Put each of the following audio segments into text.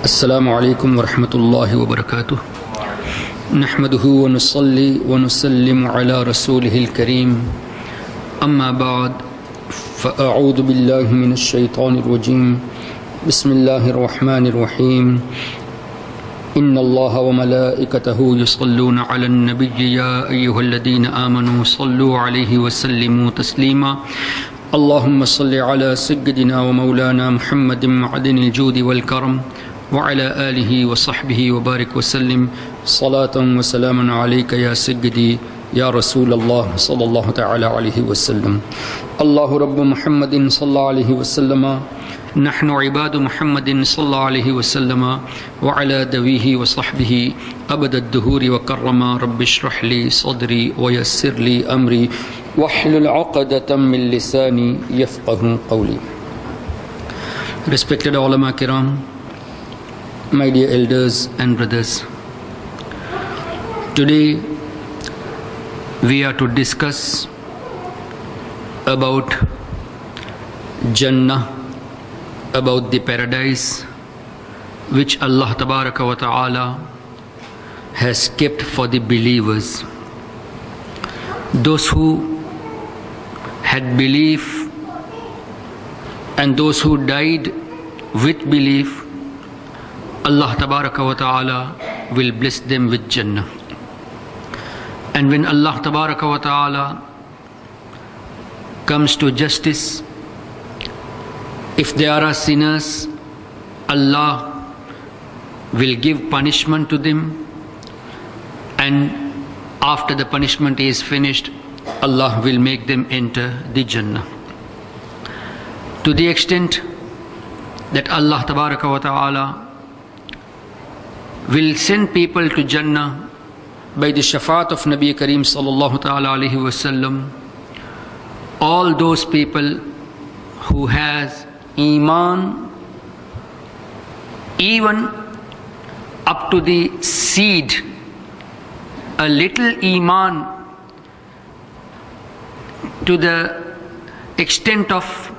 السلام عليكم ورحمة الله وبركاته. نحمده ونصلي ونسلم على رسوله الكريم. أما بعد فأعوذ بالله من الشيطان الرجيم. بسم الله الرحمن الرحيم. إن الله وملائكته يصلون على النبي يا أيها الذين آمنوا صلوا عليه وسلموا تسليما. اللهم صل على سيدنا ومولانا محمد معدن الجود والكرم وعلى آله وصحبه وبارك وسلم صلاة وسلاما عليك يا سيدي يا رسول الله صلى الله تعالى عليه وسلم. الله رب محمد صلى الله عليه وسلم. نحن عباد محمد صلى الله عليه وسلم وعلى دويه وصحبه أبد الدهور وكرم. رب اشرح لي صدري ويسر لي أمري واحلل عقدة من لساني يفقه قولي. Respected ulama kiram, my dear elders and brothers, today we are to discuss about Jannah, about the paradise which Allah Tabaraka wa Ta'ala has kept for the believers. Those who had belief and those who died with belief, Allah Tabaraka wa Ta'ala will bless them with Jannah. And when Allah Tabaraka wa Ta'ala comes to justice, if there are sinners, Allah will give punishment to them, and after the punishment is finished, Allah will make them enter the Jannah. To the extent that Allah Tabaraka wa Ta'ala will send people to Jannah by the shafaat of Nabi Kareem sallallahu ta'ala alayhi wasallam, all those people who has Iman, even up to the seed, a little Iman to the extent of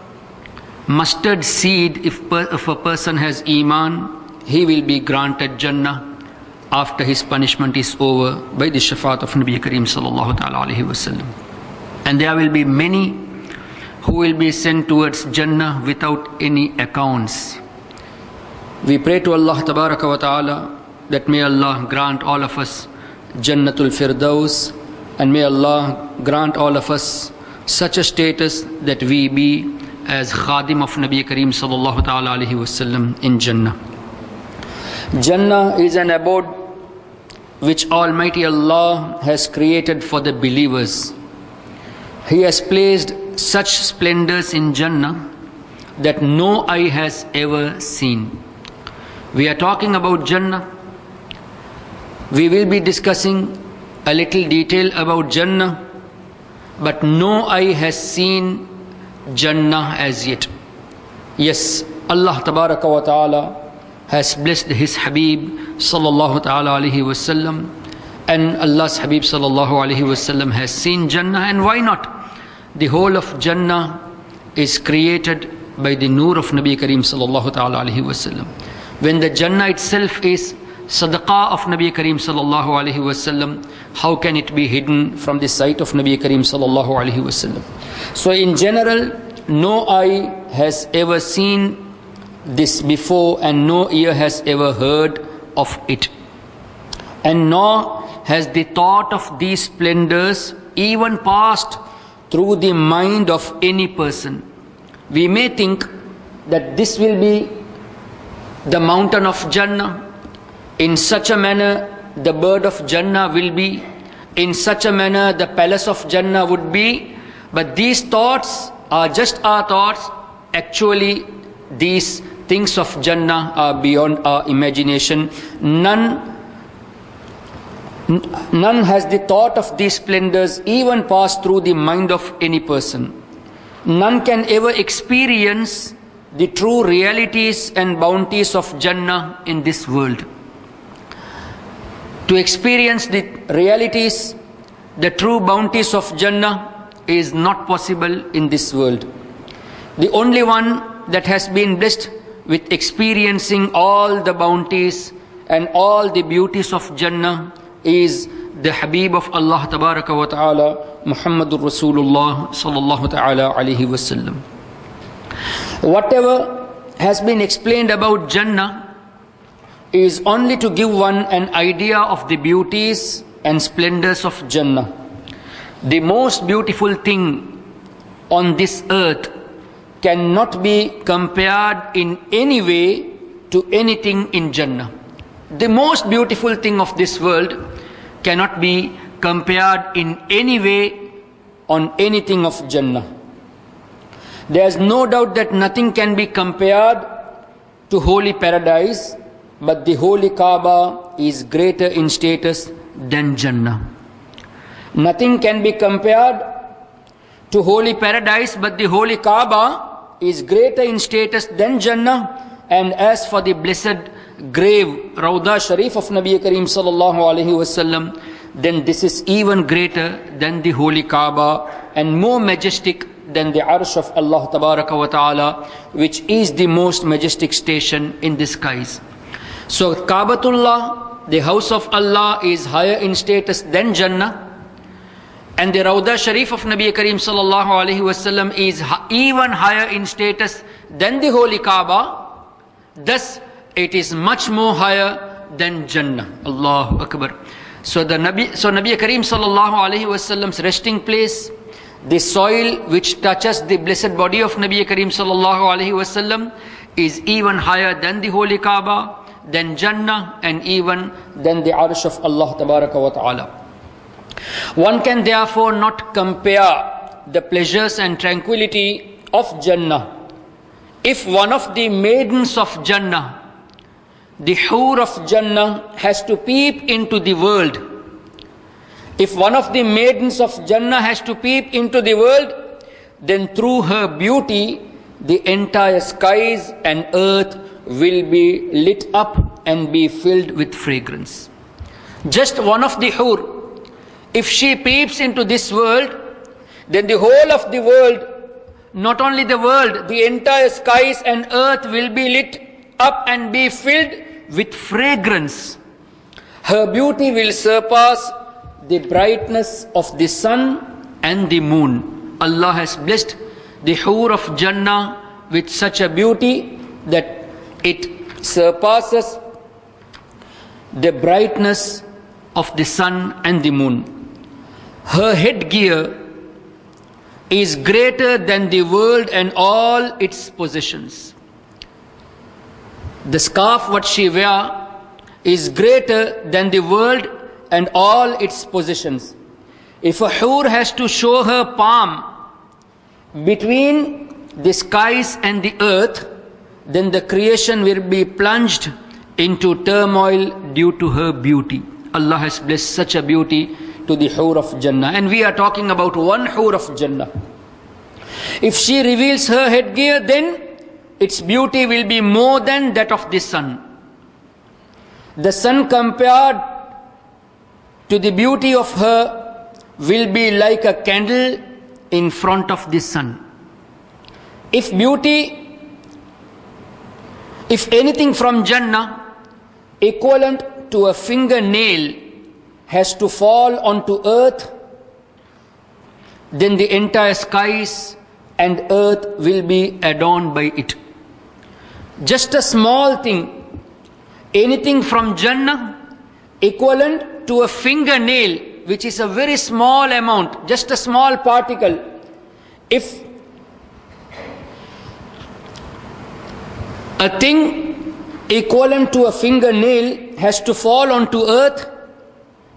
mustard seed, if a person has Iman, he will be granted Jannah after his punishment is over by the shafaat of Nabi Kareem sallallahu ta'ala alayhi wasallam. And there will be many who will be sent towards Jannah without any accounts. We pray to Allah Tabaraka wa Ta'ala that may Allah grant all of us Jannatul Firdaus, and may Allah grant all of us such a status that we be as Khadim of Nabi Kareem sallallahu ta'ala alayhi wasallam in Jannah. Jannah is an abode which Almighty Allah has created for the believers. He has placed such splendors in Jannah that no eye has ever seen. We are talking about Jannah. We will be discussing a little detail about Jannah, but no eye has seen Jannah as yet. Yes, Allah Tabaraka wa Ta'ala has blessed His Habib sallallahu ta'ala alayhi wasallam, and Allah's Habib sallallahu alayhi wasallam has seen Jannah. And why not? The whole of Jannah is created by the nur of Nabi Kareem sallallahu ta'ala alayhi wasallam. When the Jannah itself is sadaqah of Nabi Kareem sallallahu alayhi wasallam, how can it be hidden from the sight of Nabi Kareem sallallahu alayhi wasallam? So in general, no eye has ever seen this before, and no ear has ever heard of it, and nor has the thought of these splendors even passed through the mind of any person. We may think that this will be the mountain of Jannah, in such a manner the bird of Jannah will be, in such a manner the palace of Jannah would be, but these thoughts are just our thoughts. Actually, these things of Jannah are beyond our imagination. None None has the thought of these splendors even passed through the mind of any person. None can ever experience the true realities and bounties of Jannah in this world. To experience the realities, the true bounties of Jannah is not possible in this world. The only one that has been blessed with experiencing all the bounties and all the beauties of Jannah is the Habib of Allah Tabaraka wa Ta'ala, Muhammadur Rasulullah Sallallahu Ta'ala Alaihi Wasallam. Whatever has been explained about Jannah is only to give one an idea of the beauties and splendors of Jannah. The most beautiful thing on this earth cannot be compared in any way to anything in Jannah. The most beautiful thing of this world cannot be compared in any way on anything of Jannah. There is no doubt that nothing can be compared to holy paradise, but the holy Kaaba is greater in status than Jannah. Nothing can be compared to holy paradise, but the holy Kaaba is greater in status than Jannah. And as for the blessed grave, Rawda Sharif of Nabi Kareem Sallallahu Alaihi Wasallam, then this is even greater than the holy Kaaba and more majestic than the Arsh of Allah Tabaraka wa Ta'ala, which is the most majestic station in the skies. So Kaabatullah, the house of Allah, is higher in status than Jannah, and the Rawda Sharif of Nabi Kareem Sallallahu Alaihi Wasallam is even higher in status than the holy Kaaba. Thus, it is much more higher than Jannah. Allahu Akbar. So Nabi Kareem Sallallahu Alaihi Wasallam's resting place, the soil which touches the blessed body of Nabi Kareem Sallallahu Alaihi Wasallam, is even higher than the holy Kaaba, than Jannah, and even than the Arsh of Allah Tabaraka wa Ta'ala. One can therefore not compare the pleasures and tranquility of Jannah. If one of the maidens of Jannah, the Hur of Jannah, has to peep into the world, if one of the maidens of Jannah has to peep into the world, then through her beauty, the entire skies and earth will be lit up and be filled with fragrance. Just one of the Hur, if she peeps into this world, then the whole of the world, not only the world, the entire skies and earth will be lit up and be filled with fragrance. Her beauty will surpass the brightness of the sun and the moon. Allah has blessed the Hur of Jannah with such a beauty that it surpasses the brightness of the sun and the moon. Her headgear is greater than the world and all its possessions. The scarf what she wears is greater than the world and all its possessions. If a Hur has to show her palm between the skies and the earth, then the creation will be plunged into turmoil due to her beauty. Allah has blessed such a beauty to the Hur of Jannah. And we are talking about one Hur of Jannah. If she reveals her headgear, then its beauty will be more than that of the sun. The sun compared to the beauty of her will be like a candle in front of the sun. If anything from Jannah equivalent to a fingernail has to fall onto earth, then the entire skies and earth will be adorned by it. Just a small thing, anything from Jannah equivalent to a fingernail, which is a very small amount, just a small particle. If a thing equivalent to a fingernail has to fall onto earth,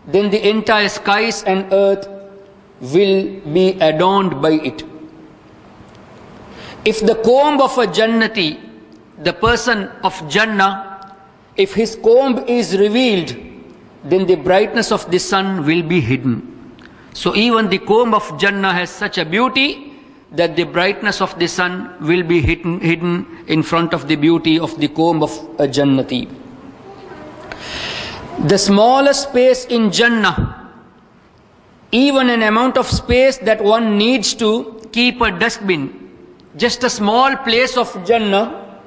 then the entire skies and earth will be adorned by it. If the comb of a Jannati, the person of Jannah, if his comb is revealed, then the brightness of the sun will be hidden. So even the comb of Jannah has such a beauty that the brightness of the sun will be hidden in front of the beauty of the comb of a Jannati. The smallest space in Jannah, even an amount of space that one needs to keep a dustbin, just a small place of Jannah,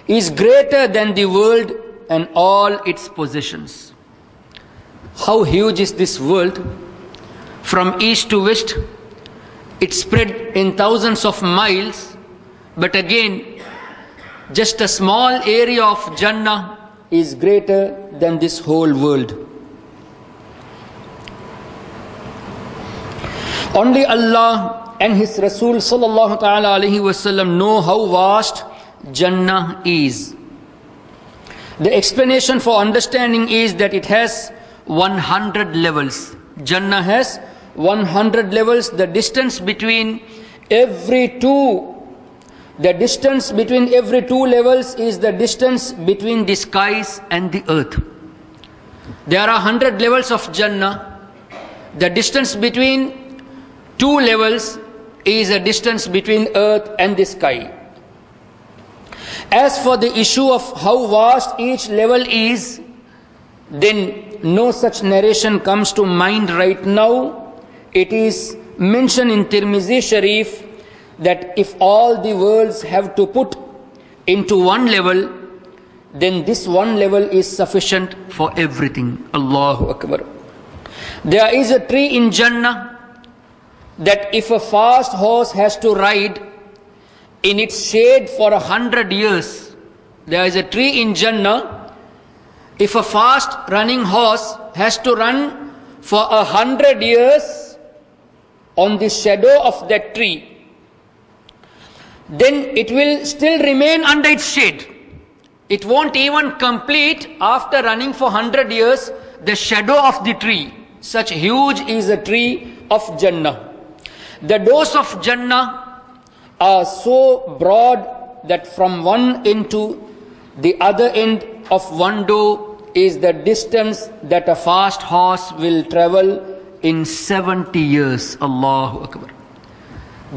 is greater than the world and all its possessions. How huge is this world? From east to west, it's spread in thousands of miles, but again, just a small area of Jannah is greater than this whole world. Only Allah and His Rasul sallallahu ta'ala alayhi wasallam know how vast Jannah is. The explanation for understanding is that it has 100 levels. Jannah has 100 levels. The distance between every two levels is the distance between the skies and the earth. There are 100 levels of Jannah. The distance between two levels is a distance between earth and the sky. As for the issue of how vast each level is, then no such narration comes to mind right now. It is mentioned in Tirmizi Sharif that if all the worlds have to put into one level, then this one level is sufficient for everything. Allahu Akbar. There is a tree in Jannah that if a fast horse has to ride in its shade for 100 years, there is a tree in Jannah. If a fast running horse has to run for 100 years on the shadow of that tree, then it will still remain under its shade. It won't even complete after running for 100 years the shadow of the tree. Such huge is the tree of Jannah. The doors of Jannah are so broad that from one end to the other end of one door is the distance that a fast horse will travel in 70 years. Allahu Akbar.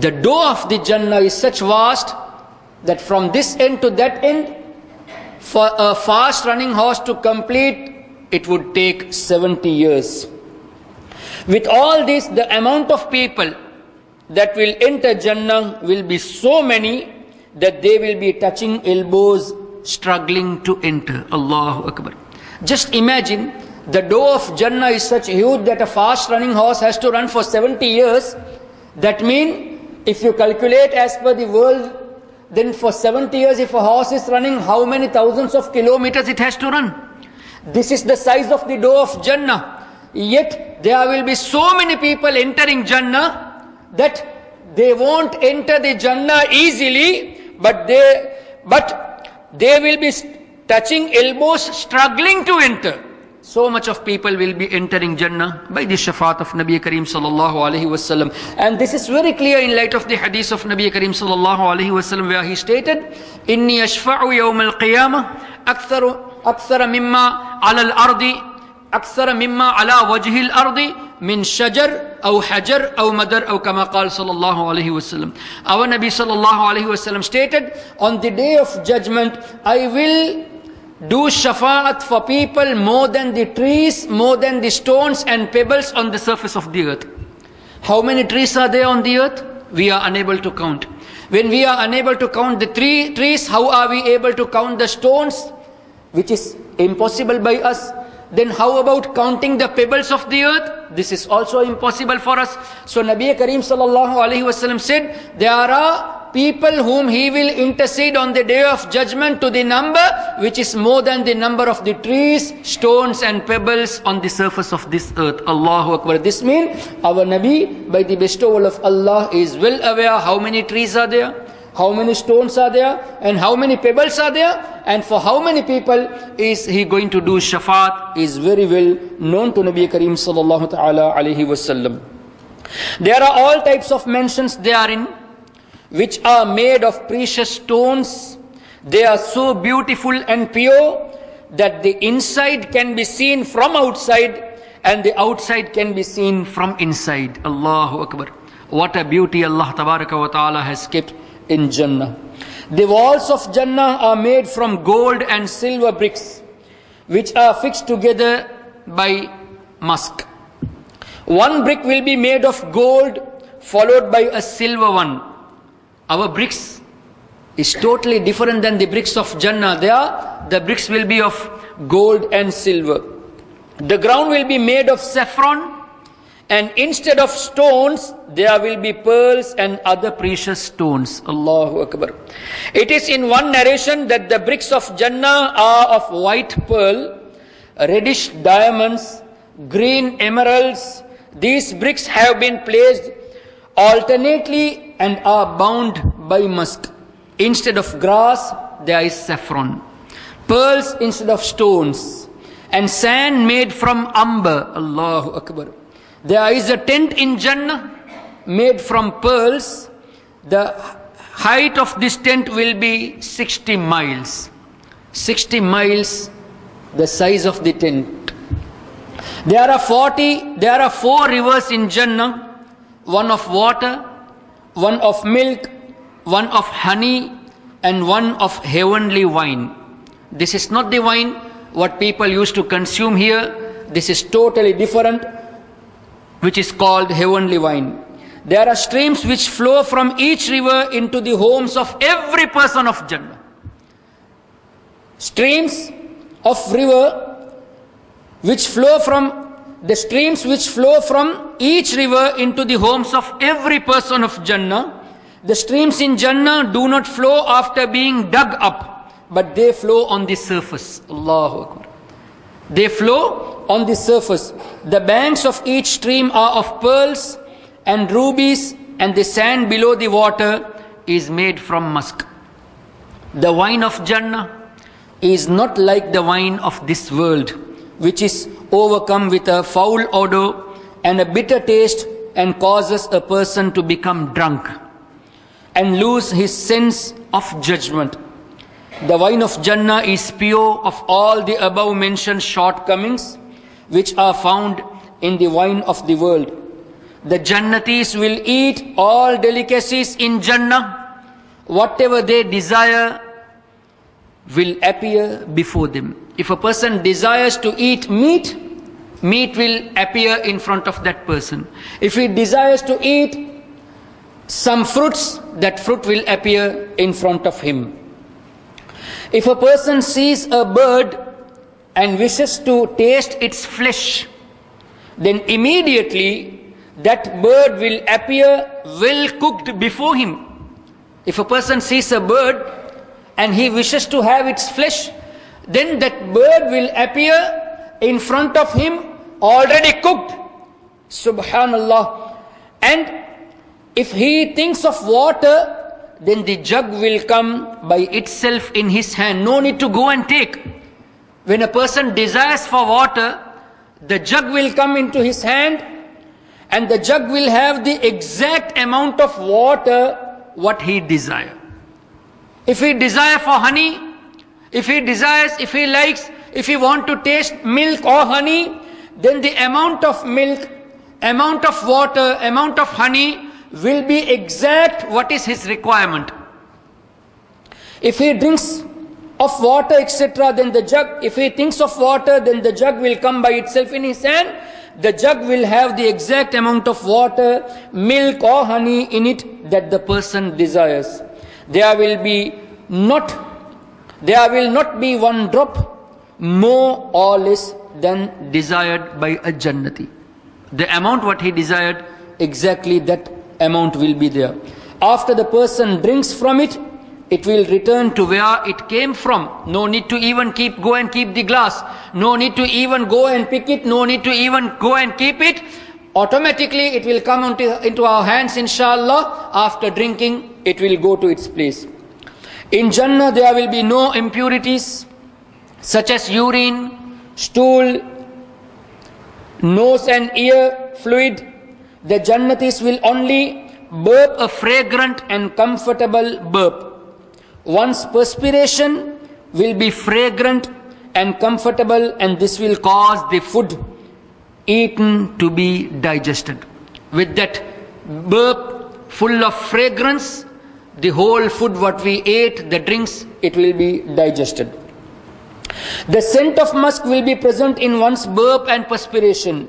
The door of the Jannah is such vast that from this end to that end, for a fast running horse to complete, it would take 70 years. With all this, the amount of people that will enter Jannah will be so many that they will be touching elbows, struggling to enter. Allahu Akbar. Just imagine, the door of Jannah is such huge that a fast running horse has to run for 70 years. That means, if you calculate as per the world, then for 70 years if a horse is running, how many thousands of kilometers it has to run? This is the size of the door of Jannah. Yet there will be so many people entering Jannah that they won't enter the Jannah easily, but they will be touching elbows, struggling to enter. So much of people will be entering Jannah by the shafaat of Nabi Kareem sallallahu alaihi wasallam. And this is very clear in light of the hadith of Nabi Kareem sallallahu alaihi wasallam, where he stated, "Inni ashfa'u yawm al-qiyamah akthara mimma ala al-ardi, akthara mimma ala wajhi al-ardi min shajar aw hajar aw madar aw kama qala sallallahu alaihi wasallam." Our Nabi sallallahu alaihi wasallam stated, on the day of judgment, I will do shafaat for people more than the trees, more than the stones and pebbles on the surface of the earth. How many trees are there on the earth? We are unable to count. When we are unable to count the trees, how are we able to count the stones? Which is impossible by us. Then how about counting the pebbles of the earth? This is also impossible for us. So Nabi Kareem sallallahu alaihi wasallam said, there are people whom He will intercede on the day of judgment to the number which is more than the number of the trees, stones and pebbles on the surface of this earth. Allahu Akbar. This means our Nabi, by the bestowal of Allah, is well aware how many trees are there, how many stones are there, and how many pebbles are there, and for how many people is He going to do shafaat is very well known to Nabi Kareem sallallahu ta'ala alayhi wasallam. There are all types of mentions therein which are made of precious stones. They are so beautiful and pure that the inside can be seen from outside and the outside can be seen from inside. Allahu Akbar. What a beauty Allah Tabaraka wa Ta'ala has kept in Jannah. The walls of Jannah are made from gold and silver bricks, which are fixed together by musk. One brick will be made of gold, followed by a silver one. Our bricks is totally different than the bricks of Jannah. There, the bricks will be of gold and silver. The ground will be made of saffron, and instead of stones, there will be pearls and other precious stones. Allahu Akbar. It is in one narration that the bricks of Jannah are of white pearl, reddish diamonds, green emeralds. These bricks have been placed alternately and are bound by musk. Instead of grass, there is saffron. Pearls instead of stones. And sand made from amber. Allahu Akbar. There is a tent in Jannah made from pearls. The height of this tent will be 60 miles. 60 miles, the size of the tent. There are 4 rivers in Jannah. One of water, one of milk, one of honey, and one of heavenly wine. This is not the wine what people used to consume here. This is totally different, which is called heavenly wine. There are streams which flow from each river into the homes of every person of Jannah. Streams of river which flow from the streams which flow from each river into the homes of every person of Jannah. The streams in Jannah do not flow after being dug up, but they flow on the surface. Allahu Akbar. They flow on the surface. The banks of each stream are of pearls and rubies, and the sand below the water is made from musk. The wine of Jannah is not like the wine of this world, which is overcome with a foul odor and a bitter taste and causes a person to become drunk and lose his sense of judgment. The wine of Jannah is pure of all the above mentioned shortcomings which are found in the wine of the world. The Jannatis will eat all delicacies in Jannah. Whatever they desire will appear before them. If a person desires to eat meat, meat will appear in front of that person. If he desires to eat some fruits, that fruit will appear in front of him. If a person sees a bird and wishes to taste its flesh, then immediately that bird will appear well cooked before him. If a person sees a bird and he wishes to have its flesh, then that bird will appear in front of him already cooked. Subhanallah. And if he thinks of water, then the jug will come by itself in his hand. No need to go and take. When a person desires for water, the jug will come into his hand, and the jug will have the exact amount of water what he desires. If he desires for honey, if he likes, if he want to taste milk or honey, then the amount of milk, amount of water, amount of honey will be exact what is his requirement. If he drinks of water, etc., then the jug, if he thinks of water, then the jug will come by itself in his hand. The jug will have the exact amount of water, milk or honey in it that the person desires. There will not be one drop more or less than desired by a Jannati. The amount what he desired, exactly that amount will be there. After the person drinks from it, it will return to where it came from. No need to even go and keep the glass. No need to even go and pick it. No need to even go and keep it. Automatically it will come into our hands, inshallah. After drinking, it will go to its place. In Jannah there will be no impurities such as urine, stool, nose and ear fluid. The Jannatis will only burp a fragrant and comfortable burp. One's perspiration will be fragrant and comfortable, and this will cause the food eaten to be digested. With that burp full of fragrance, the whole food what we ate, the drinks, it will be digested. The scent of musk will be present in one's burp and perspiration.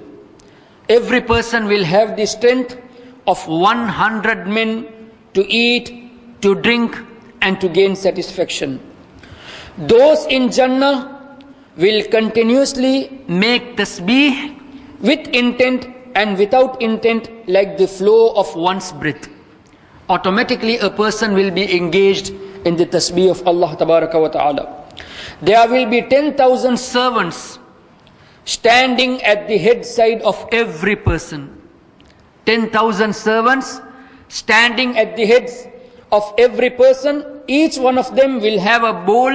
Every person will have the strength of 100 men to eat, to drink, and to gain satisfaction. Those in Jannah will continuously make tasbih with intent and without intent, like the flow of one's breath. Automatically a person will be engaged in the tasbih of Allah Tabaraka wa Ta'ala. There will be 10,000 servants standing at the head side of every person. 10,000 servants standing at the heads of every person. Each one of them will have a bowl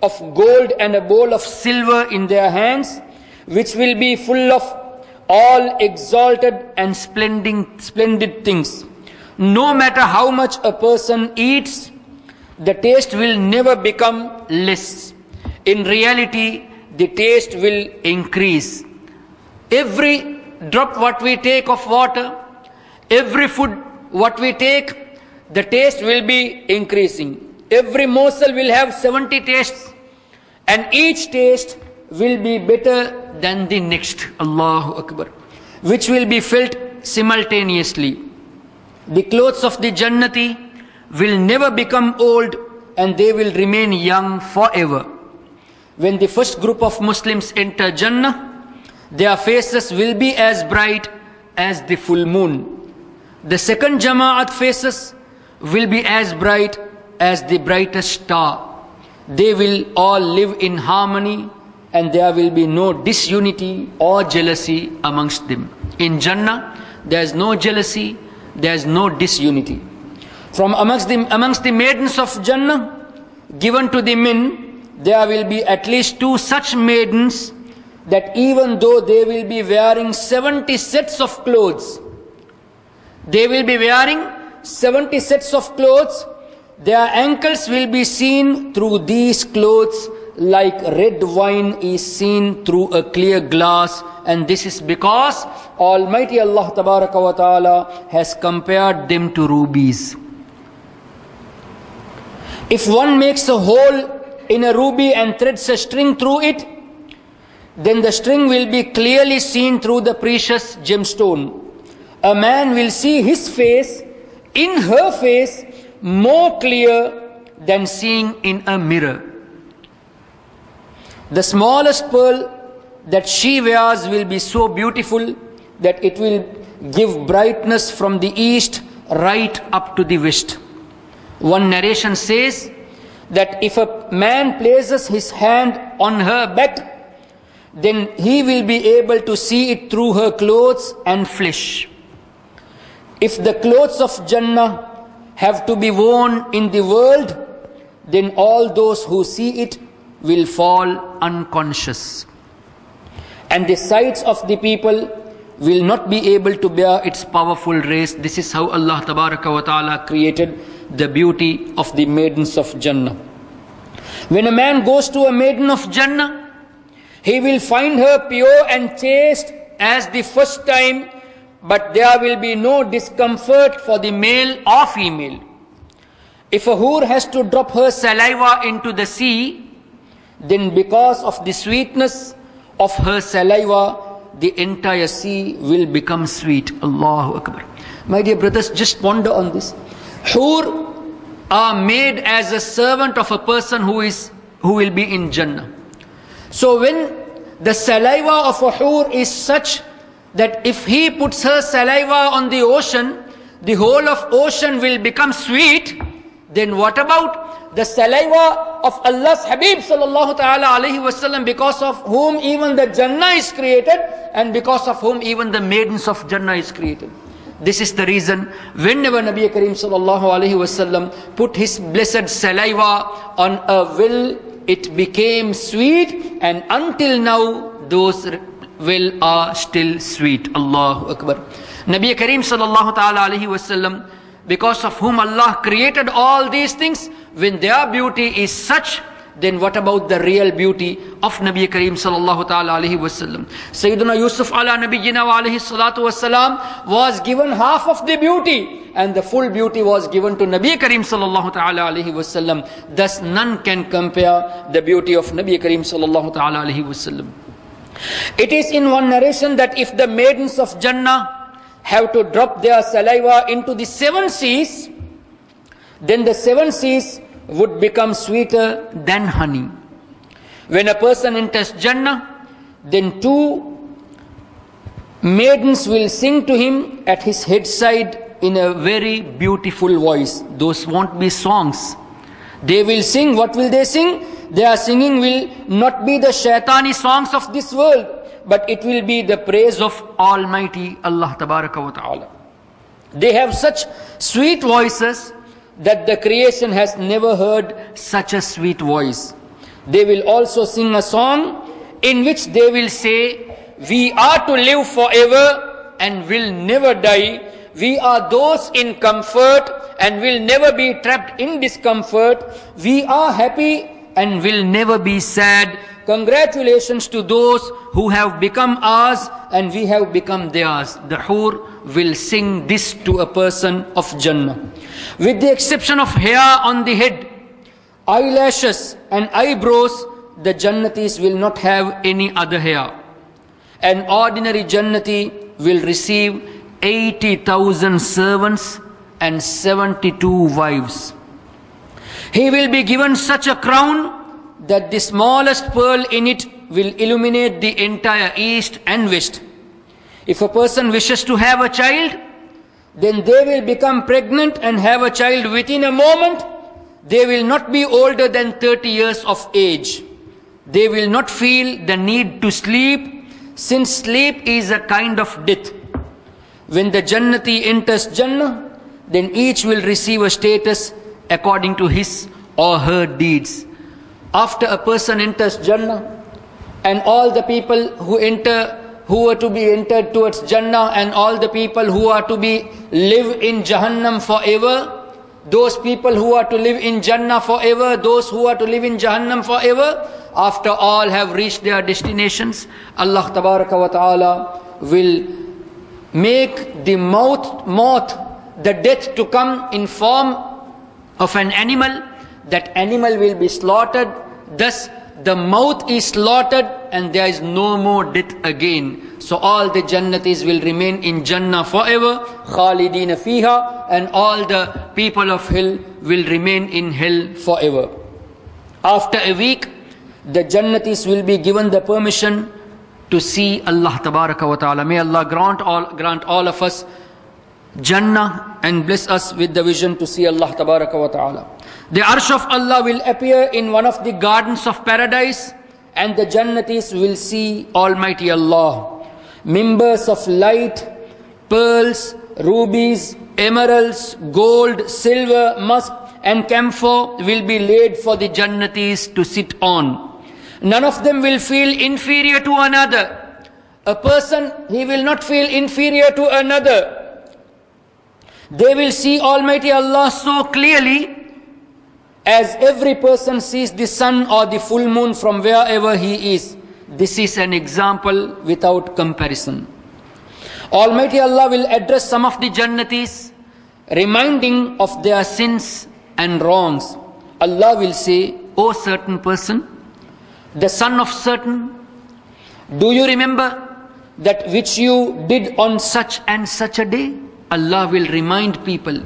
of gold and a bowl of silver in their hands, which will be full of all exalted and splendid things. No matter how much a person eats, the taste will never become less. In reality, the taste will increase. Every drop what we take of water, every food what we take, the taste will be increasing. Every morsel will have 70 tastes, and each taste will be better than the next. Allahu Akbar. Which will be felt simultaneously. The clothes of the Jannati will never become old, and they will remain young forever. When the first group of Muslims enter Jannah, their faces will be as bright as the full moon. The second Jama'at faces will be as bright as the brightest star. They will all live in harmony, and there will be no disunity or jealousy amongst them. In Jannah, there is no jealousy, there is no disunity. From amongst the maidens of Jannah given to the men, there will be at least 2 such maidens, that even though they will be wearing 70 sets of clothes, they will be wearing 70 sets of clothes, their ankles will be seen through these clothes like red wine is seen through a clear glass. And this is because Almighty Allah Tabaraka wa Ta'ala has compared them to rubies. If one makes a hole in a ruby and threads a string through it, then the string will be clearly seen through the precious gemstone. A man will see his face in her face more clear than seeing in a mirror. The smallest pearl that she wears will be so beautiful that it will give brightness from the east right up to the west. One narration says that if a man places his hand on her back, then he will be able to see it through her clothes and flesh. If the clothes of Jannah have to be worn in the world, then all those who see it will fall unconscious. And the sides of the people will not be able to bear its powerful rays. This is how Allah Tabaraka wa Ta'ala created the beauty of the maidens of Jannah. When a man goes to a maiden of Jannah, he will find her pure and chaste as the first time, but there will be no discomfort for the male or female. If a hoor has to drop her saliva into the sea, then because of the sweetness of her saliva, the entire sea will become sweet. Allahu Akbar. My dear brothers, just ponder on this. Hoor are made as a servant of a person who will be in Jannah. So when the saliva of a hoor is such that if he puts her saliva on the ocean, the whole of ocean will become sweet, then what about the saliva of Allah's Habib sallallahu ta'ala alayhi wasallam, because of whom even the Jannah is created and because of whom even the maidens of Jannah is created? This is the reason whenever Nabi Kareem sallallahu alayhi wasallam put his blessed saliva on a well, it became sweet, and until now those well are still sweet. Allahu Akbar. Nabi Kareem sallallahu ta'ala alayhi wasallam, because of whom Allah created all these things, when their beauty is such then what about the real beauty of Nabi Kareem sallallahu ta'ala alayhi wasallam? Sayyidina Yusuf ala nabiyyina wa alayhi salatu wasalam was given half of the beauty, and the full beauty was given to Nabi Kareem sallallahu ta'ala alayhi wasallam. Thus none can compare the beauty of Nabi Kareem sallallahu ta'ala alayhi wasallam. It is in one narration that if the maidens of Jannah have to drop their saliva into the 7 seas, then the 7 seas would become sweeter than honey. When a person enters Jannah, then 2 maidens will sing to him at his headside in a very beautiful voice. Those won't be songs. They will sing. What will they sing? Their singing will not be the shaitani songs of this world, but it will be the praise of Almighty Allah Tabaraka wa Ta'ala. They have such sweet voices that the creation has never heard such a sweet voice. They will also sing a song in which they will say, we are to live forever and will never die. We are those in comfort and will never be trapped in discomfort. We are happy and will never be sad. Congratulations to those who have become ours and we have become theirs. The Hur will sing this to a person of Jannah. With the exception of hair on the head, eyelashes and eyebrows, the Jannatis will not have any other hair. An ordinary Jannati will receive 80,000 servants and 72 wives. He will be given such a crown that the smallest pearl in it will illuminate the entire east and west. If a person wishes to have a child, then they will become pregnant and have a child within a moment. They will not be older than 30 years of age. They will not feel the need to sleep, since sleep is a kind of death. When the Jannati enters Jannah, then each will receive a status according to his or her deeds. After a person enters Jannah, and all the people who are to be entered towards Jannah, and all the people who are to be live in Jahannam forever, those people who are to live in Jannah forever, those who are to live in Jahannam forever, after all have reached their destinations, Allah Tabaraka wa Ta'ala will make the moth, the death to come in form of an animal. That animal will be slaughtered. Thus the mouth is slaughtered and there is no more death again. So all the Jannatis will remain in Jannah forever, Khalidina fiha, and all the people of hell will remain in hell forever. After a week, the Jannatis will be given the permission to see Allah Tabaraka wa Ta'ala. May Allah grant all of us Jannah and bless us with the vision to see Allah Tabaraka wa Ta'ala. The Arsh of Allah will appear in one of the gardens of paradise, and the Jannatis will see Almighty Allah. Members of light, pearls, rubies, emeralds, gold, silver, musk and camphor will be laid for the Jannatis to sit on. None of them will feel inferior to another. A person, he will not feel inferior to another. They will see Almighty Allah so clearly as every person sees the sun or the full moon from wherever he is. This is an example without comparison. Almighty Allah will address some of the Jannatis, reminding of their sins and wrongs. Allah will say, O certain person, the son of certain, do you remember that which you did on such and such a day? Allah will remind people,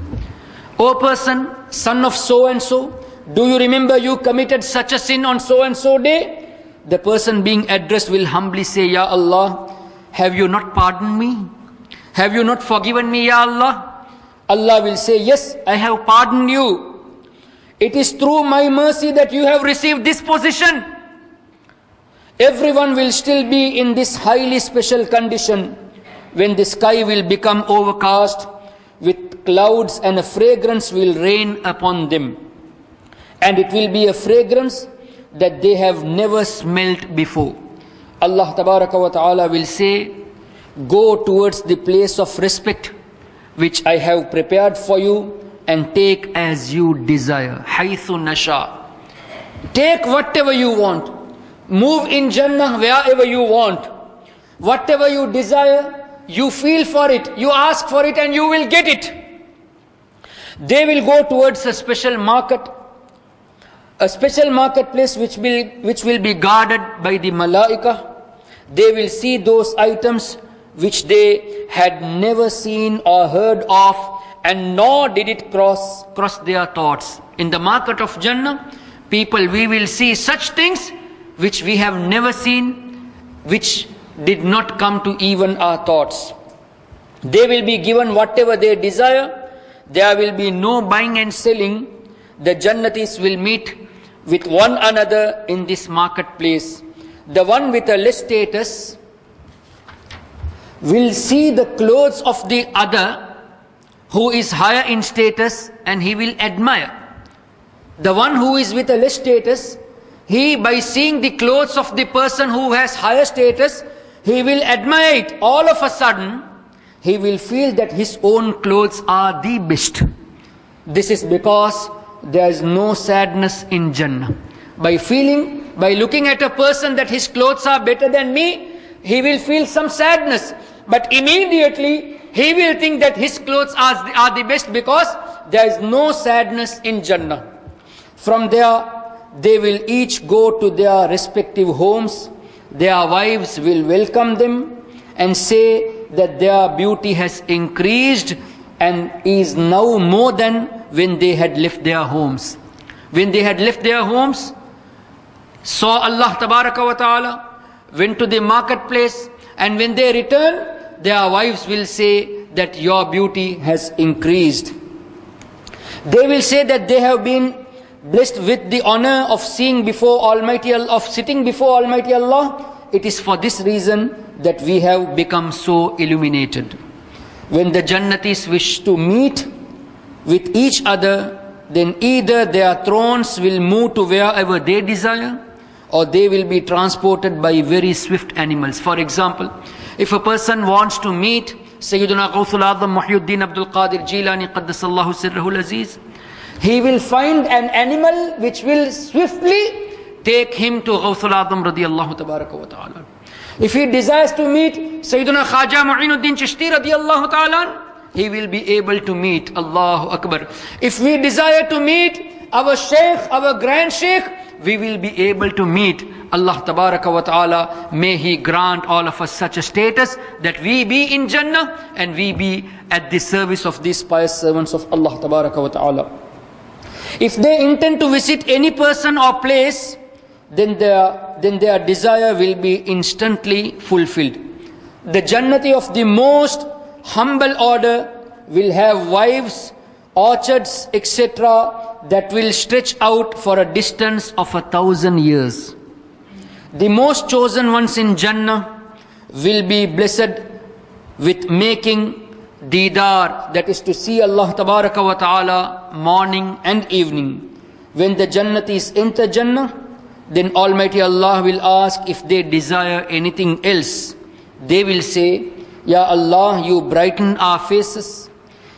O person, son of so and so, do you remember you committed such a sin on so and so day? The person being addressed will humbly say, Ya Allah, have you not pardoned me? Have you not forgiven me, Ya Allah? Allah will say, yes, I have pardoned you. It is through my mercy that you have received this position. Everyone will still be in this highly special condition when the sky will become overcast with clouds and a fragrance will rain upon them. And it will be a fragrance that they have never smelt before. Allah Tabaraka wa Ta'ala will say, go towards the place of respect which I have prepared for you and take as you desire. Haythu nasha. Take whatever you want. Move in Jannah wherever you want. Whatever you desire, you feel for it, you ask for it, and you will get it. They will go towards a special marketplace which will be guarded by the malaika. They will see those items which they had never seen or heard of, and nor did it cross their thoughts. In the market of Jannah, people, we will see such things which we have never seen, which did not come to even our thoughts. They will be given whatever they desire. There will be no buying and selling. The Jannatis will meet with one another in this marketplace. The one with a less status will see the clothes of the other who is higher in status, and he will admire. The one who is with a less status, he, by seeing the clothes of the person who has higher status, he will admire it. All of a sudden, he will feel that his own clothes are the best. This is because there is no sadness in Jannah. By looking at a person that his clothes are better than me, he will feel some sadness. But immediately, he will think that his clothes are the best, because there is no sadness in Jannah. From there, they will each go to their respective homes. Their wives will welcome them and say that their beauty has increased and is now more than when they had left their homes. When they had left their homes, saw Allah Tabaraka wa Ta'ala, went to the marketplace, and when they return, their wives will say that your beauty has increased. They will say that they have been blessed with the honor of sitting before Almighty Allah. It is for this reason that we have become so illuminated. When the Jannatis wish to meet with each other, then either their thrones will move to wherever they desire, or they will be transported by very swift animals. For example, if a person wants to meet Sayyiduna Ghawthul Azam Muhyiddin Abdul Qadir Jilani Qaddasallahu Sirrahul Aziz, he will find an animal which will swiftly take him to Ghawthul Azam radiyallahu tabaraka wa ta'ala. If he desires to meet Sayyiduna Khaja Mu'inuddin Chishti radiyallahu ta'ala, he will be able to meet. Allahu Akbar. If we desire to meet our Shaykh, our Grand Shaykh, we will be able to meet. Allah Tabaraka wa Ta'ala, may He grant all of us such a status that we be in Jannah and we be at the service of these pious servants of Allah Tabaraka wa Ta'ala. If they intend to visit any person or place, then their desire will be instantly fulfilled. The Jannati of the most humble order will have wives, orchards, etc. that will stretch out for a distance of 1,000 years. The most chosen ones in Jannah will be blessed with making Didar, that is to see Allah Tabaraka wa Ta'ala morning and evening. When the Jannatis enter Jannah, then Almighty Allah will ask if they desire anything else. They will say, Ya Allah, you brighten our faces.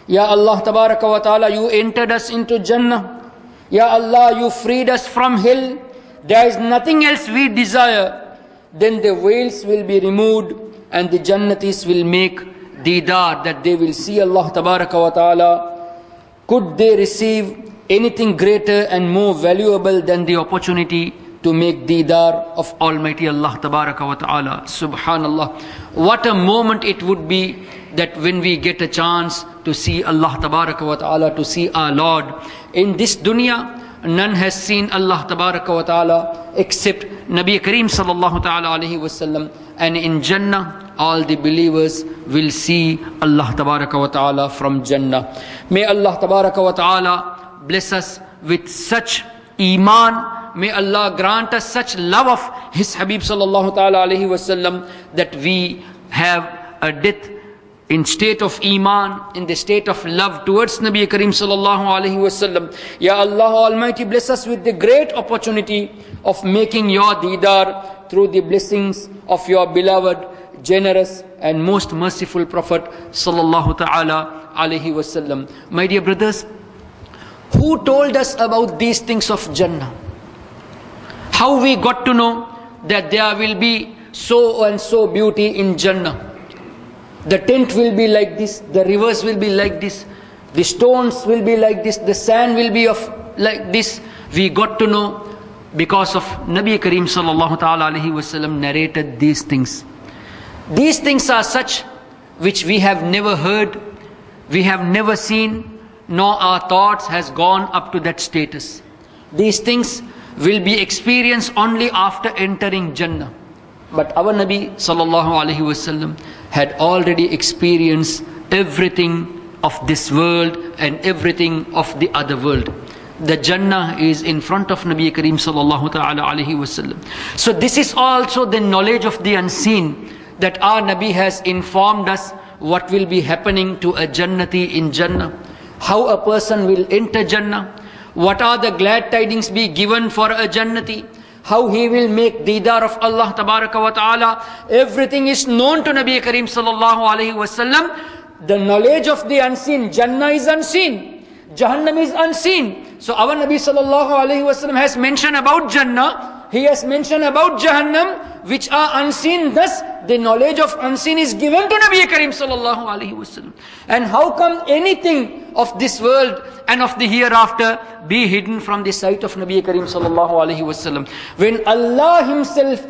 Ya Allah Tabaraka wa Ta'ala, you entered us into Jannah. Ya Allah, you freed us from hell. There is nothing else we desire. Then the veils will be removed and the Jannatis will make Didar, that they will see Allah Tabaraka wa Ta'ala. Could they receive anything greater and more valuable than the opportunity to make Didar of Almighty Allah Tabaraka wa Ta'ala? Subhanallah. What a moment it would be that when we get a chance to see Allah Tabaraka wa Ta'ala, to see our Lord. In this dunya, none has seen Allah Tabaraka wa Ta'ala except Nabi Kareem Sallallahu Ta'ala Alaihi Wasallam. And in Jannah, all the believers will see Allah Tabaraka wa Ta'ala from Jannah. May Allah Tabaraka wa Ta'ala bless us with such Iman. May Allah grant us such love of His Habib Sallallahu Ta'ala Alaihi Wasallam that we have a death in state of Iman, in the state of love towards Nabi Kareem Sallallahu Alaihi Wasallam. Ya Allah Almighty, bless us with the great opportunity of making your Didar through the blessings of your beloved, generous and most merciful Prophet Sallallahu Ta'ala Alaihi Wasallam. My dear brothers, who told us about these things of Jannah? How we got to know that there will be so and so beauty in Jannah? The tent will be like this, the rivers will be like this, the stones will be like this, the sand will be of like this. We got to know because of Nabi Kareem sallallahu ta'ala alayhi wasallam narrated these things. These things are such which we have never heard, we have never seen, nor our thoughts has gone up to that status. These things will be experienced only after entering Jannah. But our Nabi sallallahu alaihi wasallam had already experienced everything of this world and everything of the other world. The Jannah is in front of Nabi Kareem sallallahu ta'ala alaihi wasallam. So this is also the knowledge of the unseen, that our Nabi has informed us what will be happening to a Jannati in Jannah, how a person will enter Jannah, what are the glad tidings be given for a Jannati, how he will make Deedar of Allah Tabaraka wa Ta'ala. Everything is known to Nabi Kareem sallallahu alaihi wasallam. The knowledge of the unseen, Jannah is unseen, Jahannam is unseen. So our Nabi sallallahu alaihi wasallam has mentioned about Jannah, he has mentioned about Jahannam, which are unseen. Thus the knowledge of unseen is given to Nabi Kareem sallallahu alaihi wasallam. And how come anything of this world and of the hereafter be hidden from the sight of Nabi Kareem sallallahu alaihi wasallam, when Allah himself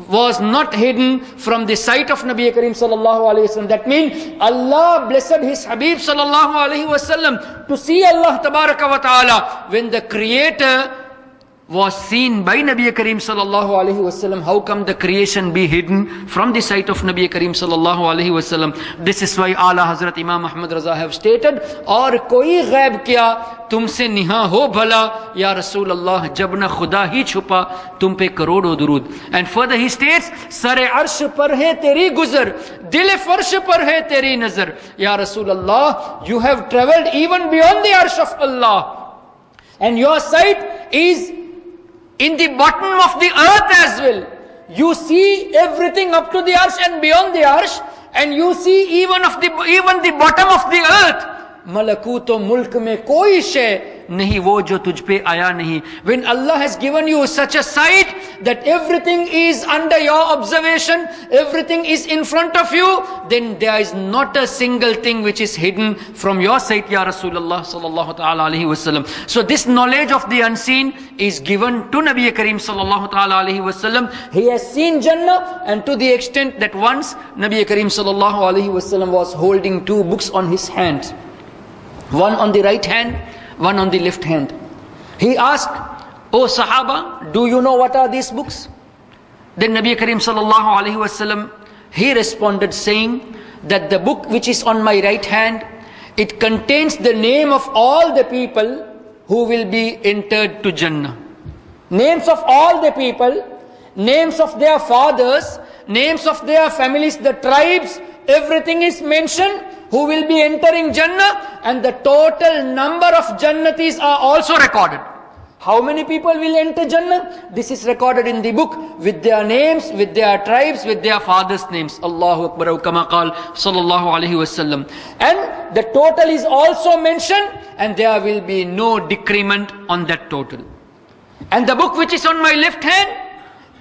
was not hidden from the sight of Nabi Kareem sallallahu alaihi wasallam? That means Allah blessed his Habib sallallahu alaihi wasallam to see Allah tabaraka wa ta'ala. When the Creator was seen by Nabi Kareem sallallahu alaihi wasallam, how come the creation be hidden from the sight of Nabi Kareem sallallahu alaihi wasallam? This is why Ala Hazrat Imam Ahmad Raza have stated, "Aur koi ghaib kya tumse niha ho bhala, ya Rasulullah, jab na khuda hi chupa, tum pe karodo durud." And further he states, "Sare arsh par hai teri guzar, dil farsh par hai teri nazar, ya Rasulullah, you have travelled even beyond the arsh of Allah, and your sight is in the bottom of the earth as well. You see everything up to the arsh and beyond the arsh, and you see even the bottom of the earth. Malakuto mulk mein koi shay nahi wo jo tujh pe aaya nahi." When Allah has given you such a sight that everything is under your observation, everything is in front of you, then there is not a single thing which is hidden from your sight, ya Rasulullah sallallahu ta'ala alaihi wasallam. So this knowledge of the unseen is given to Nabi Kareem sallallahu ta'ala alaihi wasallam. He has seen Jannah, and to the extent that once Nabi Kareem sallallahu alaihi wasallam was holding two books on his hand, one on the right hand, one on the left hand. He asked, "O Sahaba, do you know what are these books?" Then Nabi Kareem sallallahu alaihi wasallam, he responded saying that the book which is on my right hand, it contains the name of all the people who will be entered to Jannah. Names of all the people, names of their fathers, names of their families, the tribes, everything is mentioned who will be entering Jannah, and the total number of Jannatis are also recorded. How many people will enter Jannah? This is recorded in the book with their names, with their tribes, with their fathers' names. Allahu Akbar, kama qala sallallahu alaihi wasallam. And the total is also mentioned, and there will be no decrement on that total. And the book which is on my left hand,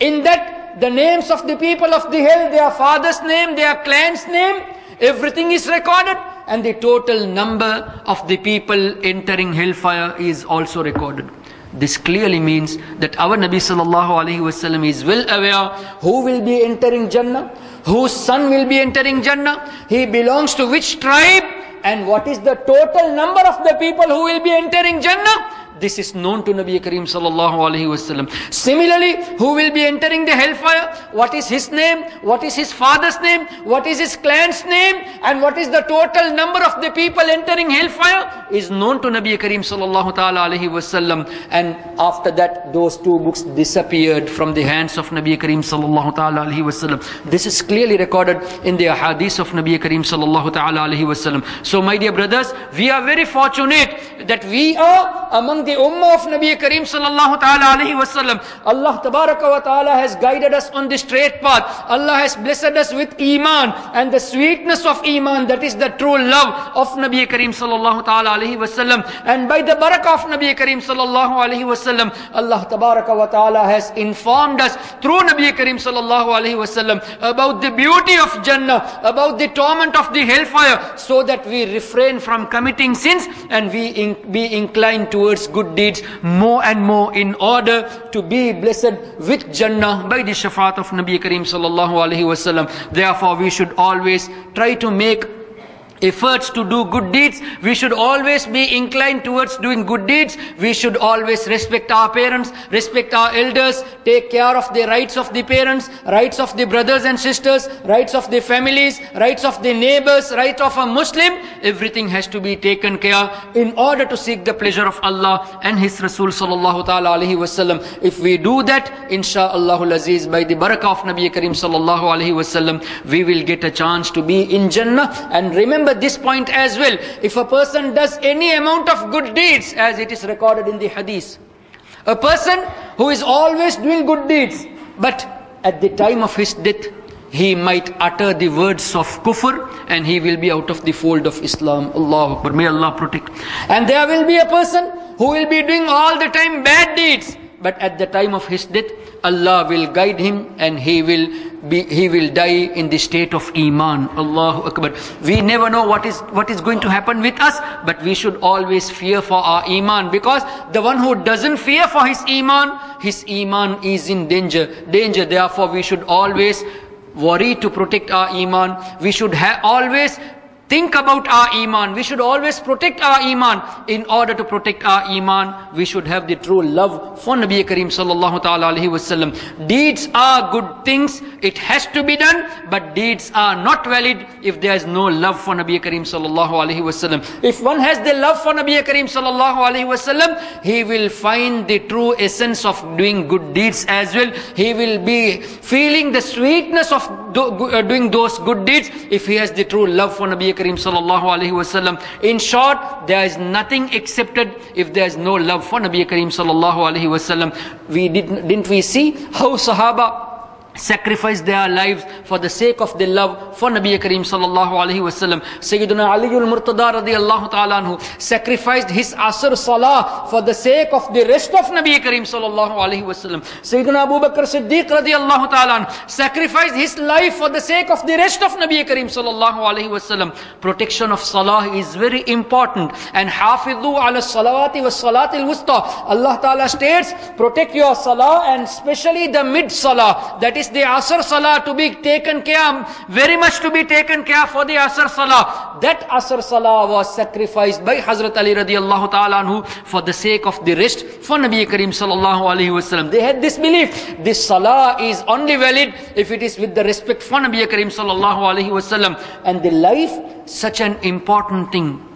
in that the names of the people of the hell, their father's name, their clan's name, everything is recorded, and the total number of the people entering hellfire is also recorded. This clearly means that our Nabi sallallahu alaihi wasallam is well aware who will be entering Jannah, whose son will be entering Jannah, he belongs to which tribe, and what is the total number of the people who will be entering Jannah. This is known to Nabi Kareem sallallahu alaihi wasallam. Similarly, who will be entering the hellfire? What is his name? What is his father's name? What is his clan's name? And what is the total number of the people entering hellfire is known to Nabi Kareem sallallahu ta'ala alaihi wasallam. And after that, those two books disappeared from the hands of Nabi Kareem sallallahu ta'ala alaihi wasallam. This is clearly recorded in the hadith of Nabi Kareem sallallahu ta'ala alaihi wasallam. So my dear brothers, we are very fortunate that we are among the the ummah of Nabi Kareem sallallahu ta'ala alayhi wa sallam. Allah tabaraka wa ta'ala has guided us on the straight path. Allah has blessed us with iman and the sweetness of iman, that is the true love of Nabi Kareem sallallahu ta'ala alayhi wa sallam. And by the barakah of Nabi Kareem sallallahu alayhi wa sallam, Allah tabaraka wa ta'ala has informed us through Nabi Kareem sallallahu alayhi wa sallam about the beauty of Jannah, about the torment of the hellfire, so that we refrain from committing sins and we be inclined towards good deeds more and more in order to be blessed with Jannah by the shafaat of Nabi Kareem sallallahu alayhi wa sallam. Therefore, we should always try to make efforts to do good deeds. We should always be inclined towards doing good deeds. We should always respect our parents, respect our elders, take care of the rights of the parents, rights of the brothers and sisters, rights of the families, rights of the neighbors, right of a Muslim. Everything has to be taken care in order to seek the pleasure of Allah and His Rasul sallallahu ta'ala alayhi wasallam. If we do that, insha'Allahul Aziz, by the barakah of Nabi Kareem sallallahu alayhi wasallam, we will get a chance to be in Jannah. And remember this point as well. If a person does any amount of good deeds, as it is recorded in the hadith, a person who is always doing good deeds, but at the time of his death, he might utter the words of kufr and he will be out of the fold of Islam. Allahu Akbar. May Allah protect. And there will be a person who will be doing all the time bad deeds, but at the time of his death, Allah will guide him and he will die in the state of Iman. Allahu Akbar. We never know what is going to happen with us, but we should always fear for our Iman, because the one who doesn't fear for his Iman is in danger. Therefore, we should always worry to protect our Iman. We should always think about our Iman. We should always protect our Iman. In order to protect our Iman, we should have the true love for Nabi Kareem sallallahu ta'ala alayhi wasallam. Deeds are good things. It has to be done, but deeds are not valid if there is no love for Nabi Kareem sallallahu alayhi wasallam. If one has the love for Nabi Kareem sallallahu alayhi wasallam, he will find the true essence of doing good deeds as well. He will be feeling the sweetness of doing those good deeds if he has the true love for Nabi Kareem sallallahu alayhi wasallam. In short, there is nothing accepted if there is no love for Nabi Kareem sallallahu alayhi wasallam. Didn't we see how Sahaba sacrificed their lives for the sake of the love for Nabi Kareem sallallahu alayhi wasallam? Sayyidina Ali al-Murtada radiyallahu ta'ala anhu sacrificed his Asr Salah for the sake of the rest of Nabi Kareem sallallahu alayhi wasallam. Sayyidina Abu Bakr Siddiq radiyallahu ta'ala anhu sacrificed his life for the sake of the rest of Nabi Kareem sallallahu alayhi wasallam. Protection of Salah is very important. And hafidhu ala salawati was salatil wusta. Allah ta'ala states, protect your Salah, and especially the mid Salah, that is the Asr Salah, to be taken care, very much to be taken care for the Asr Salah. That Asr Salah was sacrificed by Hazrat Ali radiyallahu ta'ala anhu for the sake of the rest for Nabi Kareem sallallahu alayhi wasallam. They had this belief, this Salah is only valid if it is with the respect for Nabi Kareem sallallahu alayhi wasallam. And the life, such an important thing,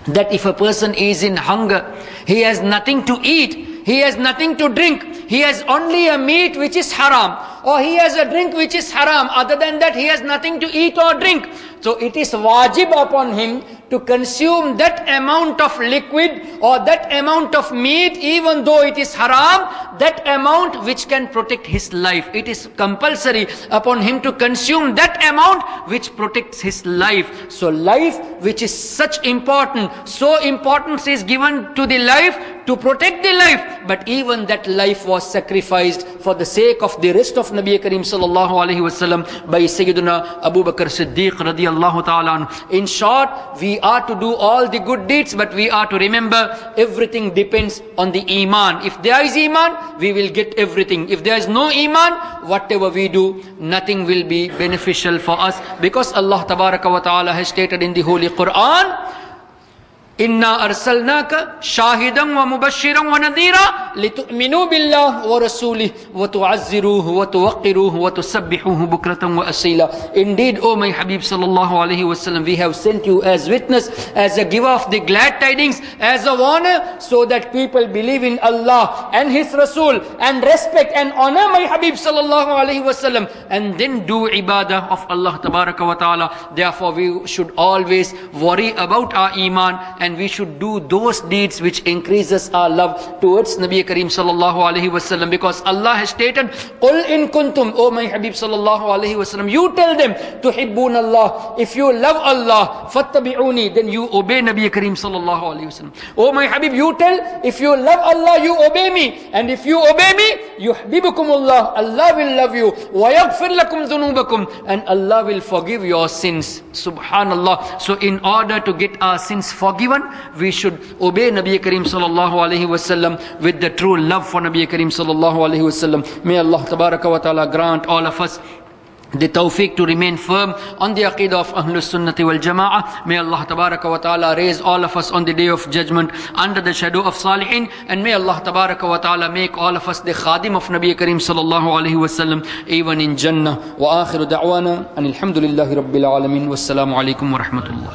that if a person is in hunger, he has nothing to eat, he has nothing to drink, he has only a meat which is haram, or he has a drink which is haram. Other than that, he has nothing to eat or drink. So it is wajib upon him to consume that amount of liquid or that amount of meat, even though it is haram, that amount which can protect his life. It is compulsory upon him to consume that amount which protects his life. So life, which is such important, so importance is given to the life to protect the life, but even that life was sacrificed for the sake of the rest of Nabi Kareem sallallahu alayhi wasallam by Sayyidina Abu Bakr Siddiq radiyallahu ta'ala anhu. In short, we are to do all the good deeds, but we are to remember everything depends on the Iman. If there is Iman, we will get everything. If there is no Iman, whatever we do, nothing will be beneficial for us, because Allah tabaraka wa ta'ala has stated in the Holy Quran, Inna arsalnaka shahidan wa mubashiran wa nadhira litu'minu billah wa rasulih wa tu'azziruhu wa tuwaqqiruhu wa tusabbihuhu bukratan wa asila. Indeed, O my Habib sallallahu alayhi wasallam, we have sent you as witness, as a giver of the glad tidings, as a warner, so that people believe in Allah and His Rasul and respect and honor my Habib sallallahu alayhi wasallam, and then do ibadah of Allah tabaraka wa ta'ala. Therefore, we should always worry about our Iman and we should do those deeds which increases our love towards Nabi Kareem sallallahu alaihi wasallam, because Allah has stated, "Qul in kuntum," O my Habib sallallahu alaihi wasallam, you tell them, "Tuhibbun Allah," if you love Allah, fattabi'uni, then you obey Nabi Kareem sallallahu alaihi wasallam. O my Habib, you tell, if you love Allah, you obey me, and if you obey me, yuhibbukumullah, Allah will love you, wa yaghfir lakum dhunubakum, and Allah will forgive your sins. Subhanallah. So in order to get our sins forgiven, we should obey Nabi Kareem sallallahu alaihi wasallam with the true love for Nabi Kareem sallallahu alaihi wasallam. May Allah tabaraka wa ta'ala grant all of us the tawfiq to remain firm on the aqidah of Ahlus Sunnati wal Jama'ah. May Allah tabaraka wa ta'ala raise all of us on the day of judgment under the shadow of Salihin, and may Allah tabaraka wa ta'ala make all of us the khadim of Nabi Kareem sallallahu alaihi wasallam even in Jannah. Wa akhiru da'wana anil hamdulillahi rabbil alamin. Wassalamu alaikum wa rahmatullah.